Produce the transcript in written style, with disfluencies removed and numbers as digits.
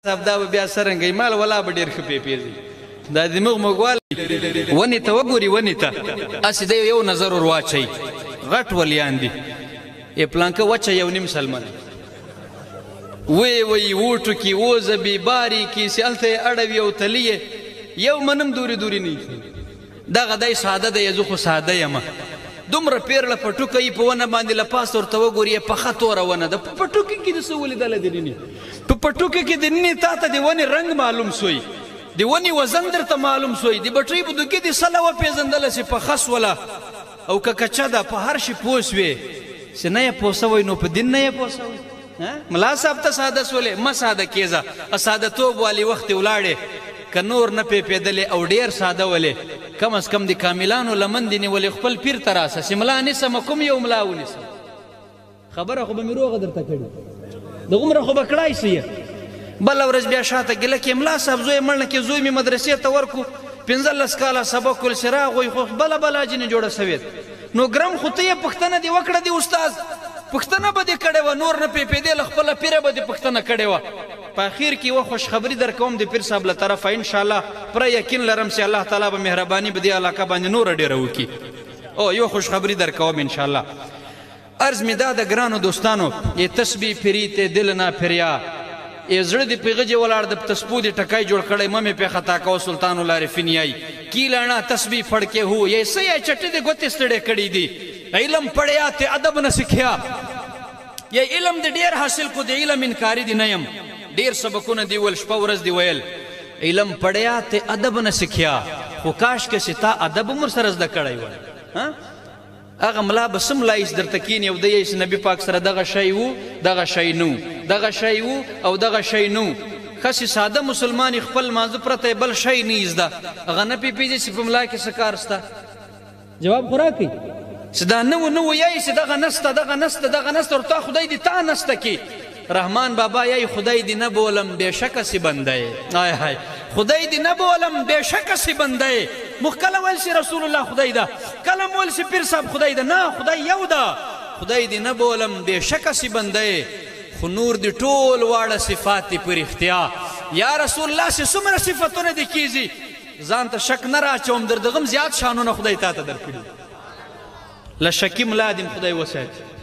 صاحب دا به بیا څرنګه مال ولا به ډېر ښه پیپېږي دا د موږ موږوالی ونې ته وګوري ونې ته هسې دی یو نظر ور واچوي غټ ولیان دي پلانکه وچه یو نیم سلمن وی وټو کې وځبي باري کې چې هلته یې اړوي او تلي یې یو منم دورې دورې نه دغه دی ساده دی زه خو ساده یم دومره پیرله په ټوکه یي په ونه باندې له پاسه ورته وګوري پخه توره ونه ده په ټوکې کې د څه ولیدله دننې په ټوکې کې دننې تا ته د ونې رنګ معلوم سوی د ونې وزن درته معلوم سوی د بټۍ په دوکې د څه له وپېژندله چې پخه سوله او که کچه ده په هر شي پوه سوې چې نه یې پوه سوی نو په دین نه یې پوه سوی ملا صاحب ته ساده سولې مه ساده کېږه سادهتوب والي وخت یې ولاړې که نور نه پیپېدلې او ډېر ساده ولې کم از کم د کاملانو لمن دې نیولې خپل پیر ته راسه چې ملا نیسمه کوم یو ملا ونیسم خبره خو به مې روغه درته کړې دغومره خو به کړای سي بله ورځ بیا شاته ګیله کې ملا صاحب زوی مړنه کې زوی مې مدرسې ته ورکو 15 کاله سبق ول شراغ وی خو بله بله جنې جوړه سوې نو ګرم خو ته یې پوښتنه دې وکړه د استاد پوښتنه به دې کړې وه نور نه پیپېدې له خپله پیره به دې پوښتنه کړې وه په اخر کې یوه خوشخبري در کوم د پیر صاحب له طرفه انشاءالله پوره یقین لرم چې الله تعالی به مهرباني به دې علاقه باندې نوره ډېره وکړي او یو خوشخبري در کوم انشاءالله عرض مې دا د ګرانو دوستانو یې تسبیح پریته دل نه پریا یې زړه دې پې غجې ولاړ د تسبو دې ټکای جوړ کړی مه مې پې خطا کوه سلطان العارفین یای کی لانا تسبیح پڑھ کے ہو یہ سے یہ چٹی دے گوتے ستڑے کڑی دی علم پڑھیا تے ادب نہ سکھیا یہ علم دے ډیر حاصل کو دے علم انکاری دی نیم ډیر سبقونه دی ول شپه ورځ دی ویل علم پڑھیا تے ادب نہ سکھیا خو کاش کې ستا ادب مر سره زده کړی وای ها هغه ملا بسم لایس درته کینی او د یې نبی پاک سره دغه شی وو دغه شی نو دغه شی وو او دغه شی نو خاصی ساده مسلمان خپل مانځه پرته بل شی نه زده هغه نه پیپېږي چې په ملا کې څه کار سته جواب خو راکړئ چې دا نو یایي چې دغه نسته دغه نسته دغه نسته ورته خدای دې تا نسته کې رحمان بابا یایي خدای دې نه بولم بېشکه سي بنده یې های های خدای دې نه بولم بېشکه سي بنده یې موږ کله ویل چې رسول الله خدای ده کله مو ویل چې پیر صاحب خدای ده نه خدای یو ده خدای دې نه بولم بېشکه سي بنده یې خو نور دی ټول واړه صفات دی پر اختیا یا رسول الله چې څومره صفتونه دي کیږي ځان ته شک نه راچوم در دغم زیات شانونه خدای تا ته درکړي له شکي ملا دې خدای وساتي